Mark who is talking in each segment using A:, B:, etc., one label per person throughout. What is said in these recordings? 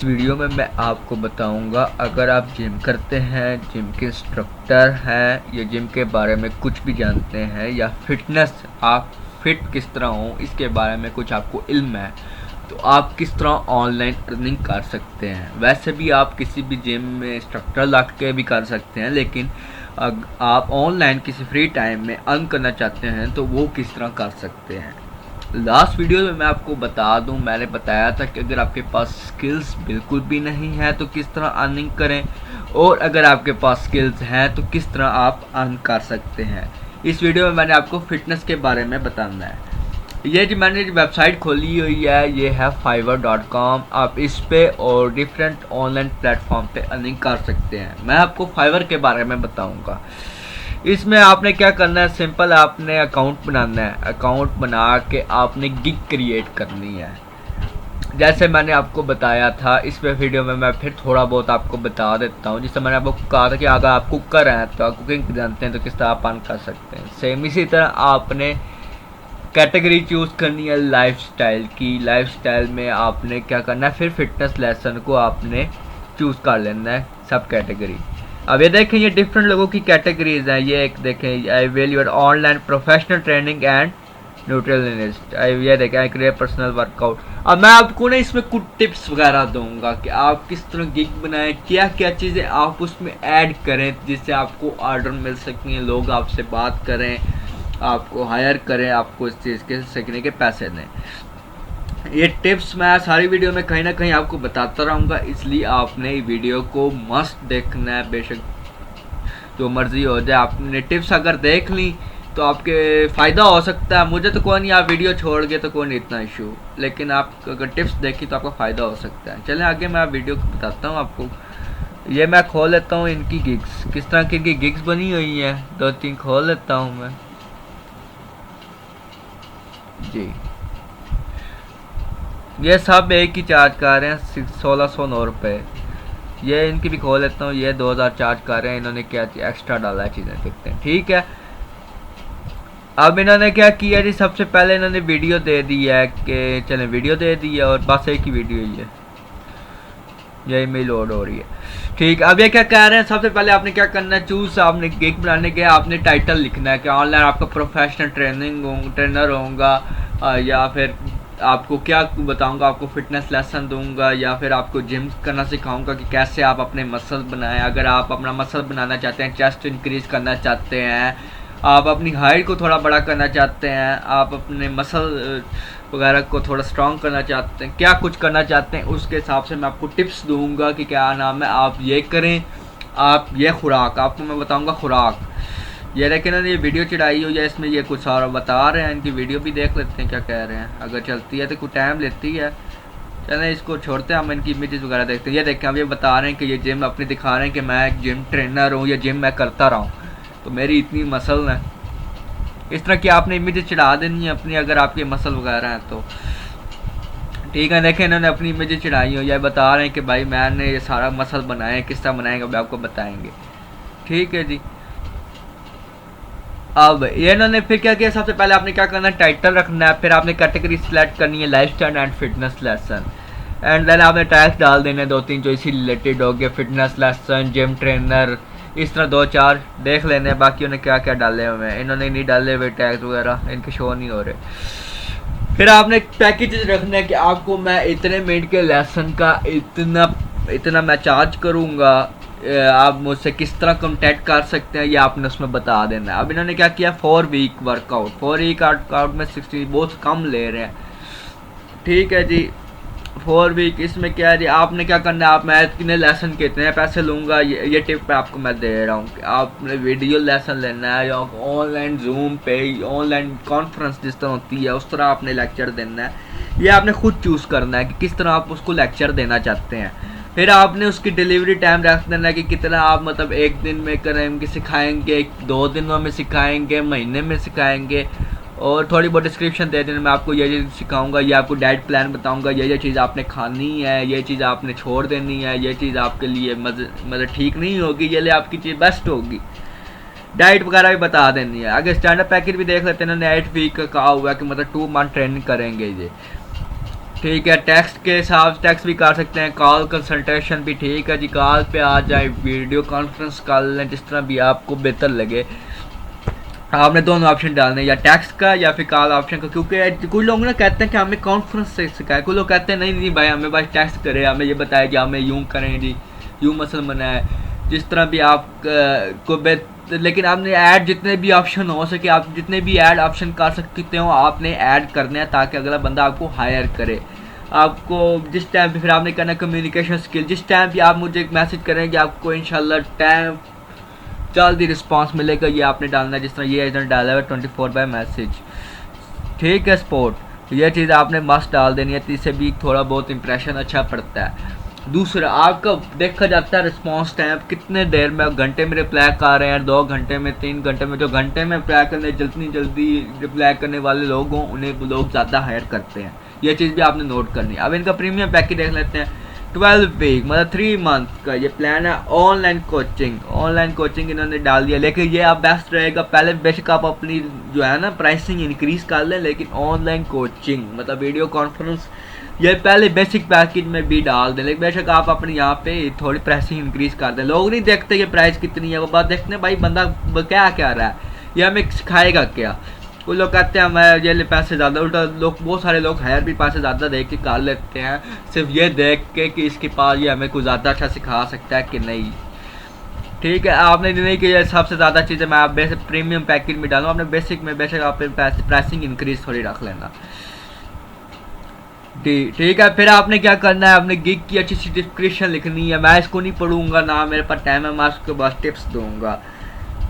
A: Video में मैं आपको बताऊंगा, अगर आप जिम करते हैं, जिम के इंस्ट्रक्टर हैं या जिम के बारे में कुछ भी जानते हैं या फिटनेस आप फिट किस तरह हो इसके बारे में कुछ आपको इल्म है, तो आप किस तरह ऑनलाइन अर्निंग कर सकते हैं। वैसे भी आप किसी भी जिम में इंस्ट्रक्टर लग के भी कर सकते हैं, लेकिन आप ऑनलाइन किसी फ्री टाइम में अर्न करना चाहते हैं तो वो किस तरह कर सकते हैं। लास्ट वीडियो में मैं आपको बता दूं, मैंने बताया था कि अगर आपके पास स्किल्स बिल्कुल भी नहीं है तो किस तरह अर्निंग करें, और अगर आपके पास स्किल्स हैं तो किस तरह आप अर्न कर सकते हैं। इस वीडियो में मैंने आपको फिटनेस के बारे में बताना है। ये जो मैंने वेबसाइट खोली हुई है ये है fiverr.com। आप इस पे और डिफरेंट ऑनलाइन प्लेटफॉर्म पे अर्निंग कर सकते हैं। मैं आपको फाइवर के बारे में बताऊंगा। इसमें आपने क्या करना है, सिंपल आपने अकाउंट बनाना है। अकाउंट बना के आपने गिग क्रिएट करनी है। जैसे मैंने आपको बताया था इस पे वीडियो में, मैं फिर थोड़ा बहुत आपको बता देता हूँ। जिससे मैंने आपको कहा था कि अगर आप कुकर हैं तो आप कुकिंग जानते हैं तो किस तरह आप अर्न कर सकते हैं। सेम इसी तरह आपने कैटेगरी चूज़ करनी है लाइफस्टाइल की। लाइफस्टाइल में आपने क्या करना है, फिर फिटनेस लेसन को आपने चूज़ कर लेना है सब कैटेगरी। अब ये देखें, ये डिफरेंट लोगों की कैटेगरीज हैं। ये एक देखें, I will your online professional training and nutritionist. ये देखें, आई क्रिएट पर्सनल वर्कआउट। अब मैं आपको ना इसमें कुछ टिप्स वगैरह दूंगा कि आप किस तरह गिग बनाएं, क्या क्या चीज़ें आप उसमें ऐड करें जिससे आपको ऑर्डर मिल सकें, लोग आपसे बात करें, आपको हायर करें, आपको इस चीज़ के सीखने के पैसे दें। ये टिप्स मैं सारी वीडियो में कहीं ना कहीं आपको बताता रहूँगा, इसलिए आपने वीडियो को मस्ट देखना है। बेशक जो मर्जी हो जाए, आपने टिप्स अगर देख ली तो आपके फ़ायदा हो सकता है। मुझे तो कोई नहीं, आप वीडियो छोड़ गए तो कोई नहीं इतना इशू, लेकिन आप अगर टिप्स देखी तो आपका फ़ायदा हो सकता है। चलें आगे, मैं वीडियो को बताता हूँ आपको। ये मैं खोल लेता हूँ इनकी गिग्स, किस तरह की इनकी गिग्स बनी हुई हैं, 2-3 खोल लेता हूँ मैं जी। ये सब एक ही चार्ज कर रहे हैं 1609 रुपये। ये इनकी भी खोल लेता हूँ, ये 2000 चार्ज कर रहे हैं। इन्होंने क्या एक्स्ट्रा डाला है, चीज़ें देखते हैं। ठीक है, अब इन्होंने क्या किया जी, सबसे पहले इन्होंने वीडियो दे दी है कि चलें वीडियो दे दी है, और बस एक ही वीडियो ही है, ये ईमेल लोड हो रही है। ठीक, अब ये क्या कह रहे हैं, सबसे पहले आपने क्या करना है, चूज आपने गिग बनाने के आपने टाइटल लिखना है कि ऑनलाइन आपका प्रोफेशनल ट्रेनर होगा, या फिर आपको क्या बताऊंगा, आपको फिटनेस लेसन दूंगा, या फिर आपको जिम करना सिखाऊंगा कि कैसे आप अपने मसल बनाएं। अगर आप अपना मसल बनाना चाहते हैं, चेस्ट इंक्रीज करना चाहते हैं, आप अपनी हाइट को थोड़ा बड़ा करना चाहते हैं, आप अपने मसल वगैरह को थोड़ा स्ट्रॉन्ग करना चाहते हैं, क्या कुछ करना चाहते हैं, उसके हिसाब से मैं आपको टिप्स दूंगा कि क्या नाम है, आप ये करें, आप ये खुराक आपको मैं बताऊंगा खुराक। ये लेकिन ये वीडियो चढ़ाई हुई है, इसमें ये कुछ और बता रहे हैं। इनकी वीडियो भी देख लेते हैं क्या कह रहे हैं, अगर चलती है तो कुछ टाइम लेती है। चलें इसको छोड़ते हैं, हम इनकी इमेजेस वगैरह देखते हैं। ये देखें, अब ये बता रहे हैं कि ये जिम अपनी दिखा रहे हैं कि मैं एक जिम ट्रेनर हूँ, या जिम मैं करता रहा हूँ तो मेरी इतनी मसल है। इस तरह की आपने इमेजेस चढ़ा देनी है अपनी, अगर आपके मसल वगैरह हैं तो। ठीक है, देखें इन्होंने अपनी इमेजेस चढ़ाई हो, या बता रहे हैं कि भाई मैंने ये सारा मसल बनाया है, किस तरह बनाएंगे अभी आपको बताएंगे। ठीक है जी, अब ये इन्होंने फिर क्या किया, सबसे पहले आपने क्या करना है, टाइटल रखना है, फिर आपने कैटेगरी सिलेक्ट करनी है lifestyle and fitness lesson, and then आपने टैग्स डाल देने 2-3 जो इसी रिलेटेड हो गए, फिटनेस लेसन, जिम ट्रेनर, इस तरह 2-4 देख लेने। बाकी उन्हें क्या क्या डाले हुए हैं, इन्होंने नहीं डाले हुए टैग्स वगैरह, इनके शो नहीं हो रहे। फिर आपने पैकेजेस रखना है कि आपको मैं इतने मिनट के लेसन का इतना इतना मैं चार्ज करूँगा, आप मुझसे किस तरह कॉन्टैक्ट कर सकते हैं ये आपने उसमें बता देना है। अब इन्होंने क्या किया, 4 वीक वर्कआउट, 4 वीक वर्कआउट में 60 बहुत कम ले रहे हैं। ठीक है जी, 4 वीक, इसमें क्या है जी, आपने क्या करना है, आप मैं कितने लेसन के इतने पैसे लूँगा, ये टिप आपको मैं दे रहा हूँ कि आपने वीडियो लेसन लेना है, या ऑनलाइन जूम पे ऑनलाइन कॉन्फ्रेंस जिस तरह होती है उस तरह आपने लेक्चर देना है। ये आपने खुद चूज़ करना है कि किस तरह आप उसको लेक्चर देना चाहते हैं। फिर आपने उसकी डिलीवरी टाइम रख देना है कि कितना आप मतलब एक दिन में करेंगे, सिखाएंगे, 2 दिनों में सिखाएंगे, महीने में सिखाएंगे, और थोड़ी बहुत डिस्क्रिप्शन दे देना, मैं आपको ये सिखाऊंगा, ये आपको डाइट प्लान बताऊंगा, ये चीज़ आपने खानी है, ये चीज़ आपने छोड़ देनी है, ये चीज़ आपके लिए मतलब ठीक नहीं होगी, ये लिए आपकी चीज़ बेस्ट होगी, डाइट वगैरह भी बता देनी है। अगर स्टैंडर्ड पैकेज भी देख लेते हैं, इन्होंने 8 वीक का कहा हुआ है कि मतलब 2 मंथ ट्रेनिंग करेंगे ये। ठीक है, टेक्स्ट के हिसाब से टेक्स्ट भी कर सकते हैं, कॉल कंसल्टेशन भी ठीक है जी, कॉल पे आ जाए, वीडियो कॉन्फ्रेंस कर लें, जिस तरह भी आपको बेहतर लगे। आपने दोनों ऑप्शन डालने, या टेक्स्ट का या फिर कॉल ऑप्शन का, क्योंकि कुछ लोग ना कहते हैं कि हमें कॉन्फ्रेंस से सिखाए, कुछ लोग कहते हैं नहीं नहीं भाई हमें बस टेक्स्ट करें, हमें ये बताया कि हमें यूँ करें जी, यूँ मसल बनाए, जिस तरह भी आप को लेकिन आपने ऐड जितने भी ऑप्शन हो सके, आप जितने भी ऐड ऑप्शन कर सकते हो आपने ऐड करने हैं, ताकि अगला बंदा आपको हायर करे। आपको जिस टाइम पे फिर आपने करना कम्युनिकेशन स्किल, जिस टाइम पे आप मुझे एक मैसेज करेंगे आपको इंशाल्लाह टाइम जल्दी रिस्पांस मिलेगा, ये आपने डालना है, जिस तरह ये इधर डाला है 24 बाय मैसेज, ठीक है स्पोर्ट, ये चीज़ आपने मस्ट डाल देनी है, इससे भी थोड़ा बहुत इंप्रेशन अच्छा पड़ता है। दूसरा आपका देखा जाता है रिस्पांस टाइम कितने देर में, घंटे में रिप्लाई कर रहे हैं, 2 घंटे में, 3 घंटे में, जो घंटे में रिप्लाई करने जल्दी रिप्लाई करने वाले लोग हों उन्हें लोग ज़्यादा हायर करते हैं, ये चीज़ भी आपने नोट करनी है। अब इनका प्रीमियम पैकेज देख लेते हैं, 12 वीक मतलब 3 मंथ का ये प्लान है। ऑनलाइन कोचिंग इन्होंने डाल दिया, लेकिन ये अब बेस्ट रहेगा, पहले बेशक आप अपनी जो है ना प्राइसिंग इंक्रीज़ कर लें, लेकिन ऑनलाइन कोचिंग मतलब वीडियो कॉन्फ्रेंस ये पहले बेसिक पैकेज में भी डाल दें, लेकिन बेशक आप अपने यहाँ पे थोड़ी प्राइसिंग इंक्रीज़ कर दें। लोग नहीं देखते कि प्राइस कितनी है, वो बात देखते हैं भाई बंदा क्या क्या रहा है, ये हमें सिखाएगा क्या। वो लोग कहते हैं मैं ये पैसे ज़्यादा, उल्टा लोग बहुत सारे लोग हायर भी पैसे ज़्यादा दे के कर लेते हैं, सिर्फ ये देख के कि इसके पास ये हमें कुछ ज़्यादा अच्छा सिखा सकता है कि नहीं। ठीक है, आपने नहीं कि ये सबसे ज़्यादा चीज़ें मैं आप बेसिक प्रीमियम पैकेज में डालूँ, आपने बेसिक में बेशक आप प्राइसिंग इंक्रीज थोड़ी रख लेना। ठीक है, फिर आपने क्या करना है, आपने गिग की अच्छी सी डिस्क्रिप्शन लिखनी है, मैं इसको नहीं पढ़ूंगा ना मेरे पास टाइम है, मैं उसके बाद टिप्स दूंगा।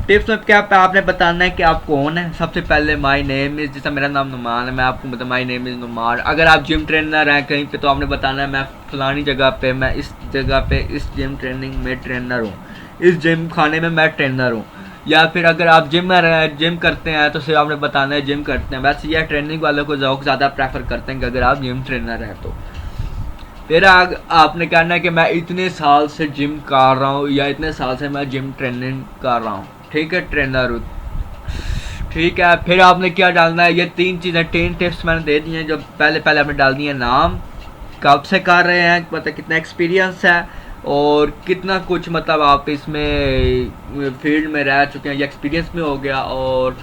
A: टिप्स में क्या आपने बताना है कि आप कौन है। सबसे पहले माय नेम इज़, जैसा मेरा नाम नुमान है, मैं आपको बता माय नेम इज़ नुमान। अगर आप जिम ट्रेनर हैं कहीं पे तो आपने बताना है मैं फलानी जगह पे, मैं इस जगह पे इस जिम ट्रेनिंग में ट्रेनर हूँ, इस जिम खाने में मैं ट्रेनर हूँ। या फिर अगर आप जिम करते हैं तो सिर्फ आपने बताना है जिम करते हैं। वैसे यह ट्रेनिंग वालों को ज़्यादा प्रेफर करते हैं कि अगर आप जिम ट्रेनर हैं तो। फिर आपने कहना है कि मैं इतने साल से जिम कर रहा हूँ या इतने साल से मैं जिम ट्रेनिंग कर रहा हूँ, ठीक है, ट्रेनर हूँ, ठीक है। फिर आपने क्या डालना है, ये 3 चीज़ें 3 टिप्स मैंने दे दी हैं। जो पहले आपने डाल दी है नाम, कब से कर रहे हैं, मतलब कितना एक्सपीरियंस है और कितना कुछ मतलब आप इसमें फील्ड में रह चुके हैं, या एक्सपीरियंस में हो गया, और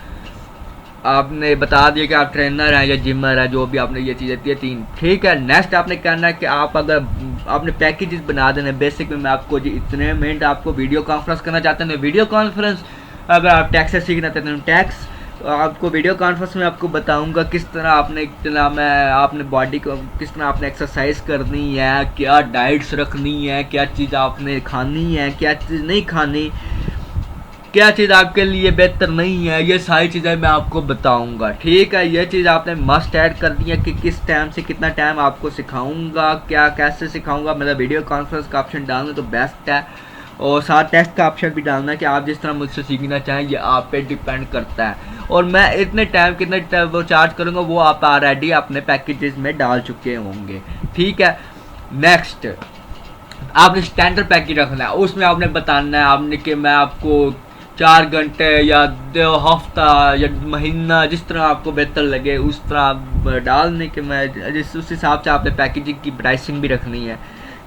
A: आपने बता दिया कि आप ट्रेनर हैं या जिमर है, जो भी आपने ये चीज़ें दी 3, ठीक है। नेक्स्ट आपने कहना है कि आप अगर आपने पैकेजेस बना देने, बेसिक में मैं आपको जी इतने मिनट आपको वीडियो कॉन्फ्रेंस करना चाहते हैं वीडियो कॉन्फ्रेंस, अगर आप टैक्स से सीखना चाहते हैं टैक्स, तो आपको वीडियो कॉन्फ्रेंस में आपको बताऊंगा किस तरह आपने बॉडी को किस तरह आपने एक्सरसाइज करनी है, क्या डाइट्स रखनी है, क्या चीज़ आपने खानी है, क्या चीज़ नहीं खानी, क्या चीज़ आपके लिए बेहतर नहीं है, ये सारी चीज़ें मैं आपको बताऊंगा, ठीक है। ये चीज़ आपने मस्ट ऐड कर दी है कि किस टाइम से कितना टाइम आपको सिखाऊंगा, क्या कैसे सिखाऊंगा, मतलब वीडियो कॉन्फ्रेंस का ऑप्शन डालना तो बेस्ट है, और साथ टेस्ट का ऑप्शन भी डालना है कि आप जिस तरह मुझसे सीखना चाहें, ये आप पे डिपेंड करता है। और मैं इतने टाइम कितने वो चार्ज करूँगा वो आप ऑलरेडी अपने पैकेजेस में डाल चुके होंगे, ठीक है। नेक्स्ट आपने स्टैंडर्ड पैकेज रखना है, उसमें आपने बताना है आपने कि मैं आपको 4 घंटे या 2 हफ्ता या महीना, जिस तरह आपको बेहतर लगे उस तरह आप डालने के मैं उस हिसाब से आपने पैकेजिंग की प्राइसिंग भी रखनी है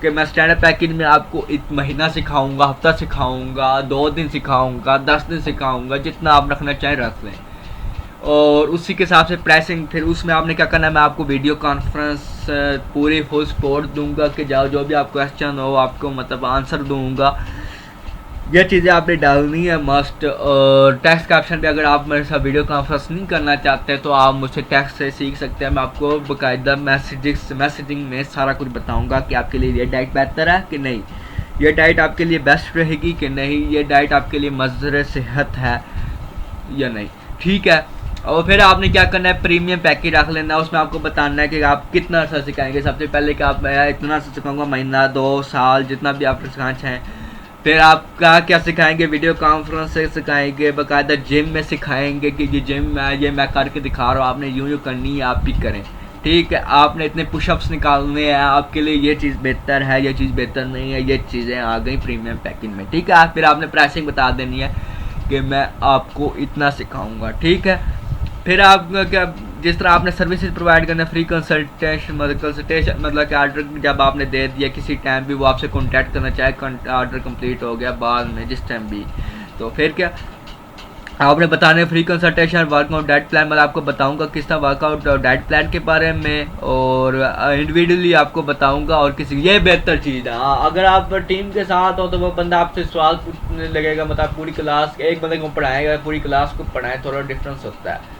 A: कि मैं स्टैंडर्ड पैकेज में आपको 1 महीना सिखाऊंगा, हफ्ता सिखाऊंगा, 2 दिन सिखाऊंगा, 10 दिन सिखाऊंगा, जितना आप रखना चाहें रख लें, और उसी के हिसाब से प्राइसिंग। फिर उसमें आपने क्या करना है, मैं आपको वीडियो कॉन्फ्रेंस पूरी फुल सपोर्ट दूंगा कि जो भी आप क्वेश्चन हो आपको मतलब आंसर दूंगा, ये चीज़ें आपने डालनी है मस्ट। और टेक्स्ट का ऑप्शन भी अगर आप मेरे साथ वीडियो कॉन्फ्रेंस नहीं करना चाहते तो आप मुझसे टेक्स्ट से सीख सकते हैं, मैं आपको बाकायदा मैसेजिंग में सारा कुछ बताऊंगा कि आपके लिए ये डाइट बेहतर है कि नहीं, ये डाइट आपके लिए बेस्ट रहेगी कि नहीं, ये डाइट आपके लिए मज़र सेहत है या नहीं, ठीक है। और फिर आपने क्या करना है, प्रीमियम पैकेज रख लेना है, उसमें आपको बताना है कि आप कितना अर्सा सिखाएंगे। सबसे पहले कि आप इतना सा सिखाऊंगा, महीना 2 साल जितना भी आप सिखाना चाहें। फिर आप क्या सिखाएंगे, वीडियो कॉन्फ्रेंस से सिखाएंगे, बाकायदा जिम में सिखाएंगे कि ये जिम है, ये मैं करके दिखा रहा हूँ, आपने यूँ करनी है, आप भी करें, ठीक है। आपने इतने पुशअप्स निकालने हैं, आपके लिए ये चीज़ बेहतर है, ये चीज़ बेहतर नहीं है, ये चीज़ें आ गई प्रीमियम पैकेज में, ठीक है। फिर आपने प्राइसिंग बता देनी है कि मैं आपको इतना सिखाऊंगा, ठीक है। फिर आप क्या जिस तरह आपने सर्विसेज प्रोवाइड करना, फ्री कंसल्टेशन मतलब कि ऑर्डर जब आपने दे दिया किसी टाइम भी वो आपसे कॉन्टैक्ट करना चाहे, ऑर्डर कंप्लीट हो गया बाद में जिस टाइम भी, तो फिर क्या आपने बताने free consultation workout diet plan. मैं आपको बताऊंगा किस तरह वर्कआउट और डाइट प्लान के बारे में, और इंडिविजुअली आपको बताऊंगा। और किसी ये बेहतर चीज़ है, अगर आप टीम के साथ हो तो वो बंदा आपसे सवाल पूछने लगेगा, मतलब पूरी क्लास एक बंदे को पढ़ाएगा पूरी क्लास को पढ़ाए, थोड़ा डिफरेंस होता है।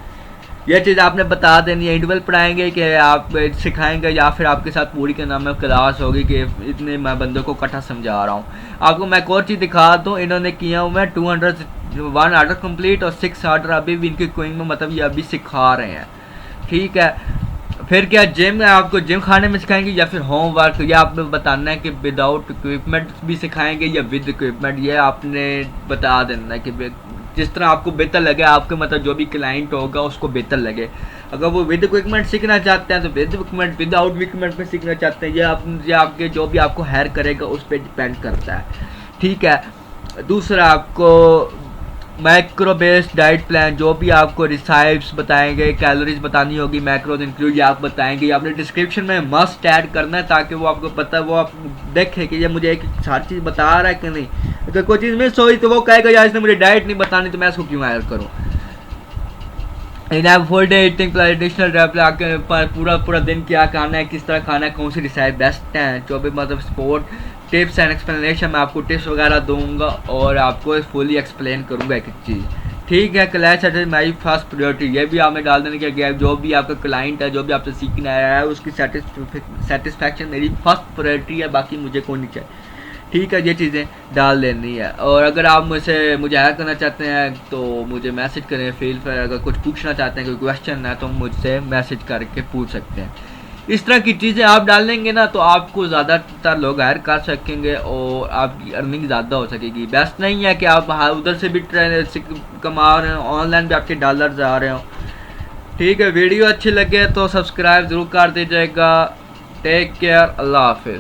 A: यह चीज़ आपने बता देनी है, इंडिविजुअल पढ़ाएंगे कि आप सिखाएंगे या फिर आपके साथ पूरी के नाम में क्लास होगी कि इतने मैं बंदों को इकट्ठा समझा रहा हूँ। आपको मैं एक और चीज़ दिखा दूँ, इन्होंने किया हुआ है 201 ऑर्डर कंप्लीट और 6 ऑर्डर अभी भी इनकी कोइंग में, मतलब ये अभी सिखा रहे हैं, ठीक है। फिर क्या जिम में आपको जिम खाने में सिखाएंगे या फिर होम वर्क, या आपने बताना है कि विदाउट इक्विपमेंट भी सिखाएंगे या विद इक्विपमेंट, ये आपने बता देना है कि जिस तरह आपको बेहतर लगे, आपके मतलब जो भी क्लाइंट होगा उसको बेहतर लगे। अगर वो विद इक्विपमेंट सीखना चाहते हैं तो विद इक्विपमेंट, विदाउट इक्विपमेंट में सीखना चाहते हैं, ये आपके जो भी आपको हायर करेगा उस पर डिपेंड करता है, ठीक है। दूसरा आपको मैक्रो बेस्ड डाइट प्लान, जो भी आपको रिसाइप्स बताएंगे, कैलोरीज बतानी होगी, मैक्रोज इंक्लूड ये आप बताएंगे, आपने डिस्क्रिप्शन में मस्ट ऐड करना है ताकि वो आपको पता है, वो आप देखें कि ये मुझे एक सारी चीज़ बता रहा है कि नहीं। अगर कोई चीज़ मिस हुई तो वो कहेगा यार इसने मुझे डाइट नहीं बतानी तो मैं इसको क्यों ऐड करूँ। In full day eating plan, additional आपके पूरा दिन क्या खाना है, किस तरह खाना है, कौन सी रिसाइप बेस्ट हैं, जो भी मतलब स्पोर्ट टिप्स एंड एक्सप्लेनेशन, मैं आपको टिप्स वगैरह दूंगा और आपको फुली एक्सप्लेन करूंगा एक चीज़, ठीक है। क्लाइंट सेटिस्फाई फर्स्ट प्रायोरिटी, ये भी आपने डाल देने के जो भी आपका क्लाइंट है, जो भी आपसे सीखने आया है उसकी सेटिस्फैक्शन मेरी फर्स्ट प्रायोरिटी है, बाकी मुझे कोई नहीं चाहिए, ठीक है। ये चीज़ें डाल देनी है। और अगर आप मुझे हायर करना चाहते हैं तो मुझे मैसेज करें, फील पर अगर कुछ पूछना चाहते हैं, कोई क्वेश्चन है तो मुझसे मैसेज करके पूछ सकते हैं। इस तरह की चीज़ें आप डालेंगे ना तो आपको ज़्यादातर लोग हायर कर सकेंगे और आपकी अर्निंग ज़्यादा हो सकेगी। बेस्ट नहीं है कि आप उधर से भी कमा रहे हो, ऑनलाइन भी आपके डॉलर्स आ रहे हो, ठीक है। वीडियो अच्छी लगे तो सब्सक्राइब ज़रूर कर दीजिएगा। टेक केयर, अल्लाह हाफिज़।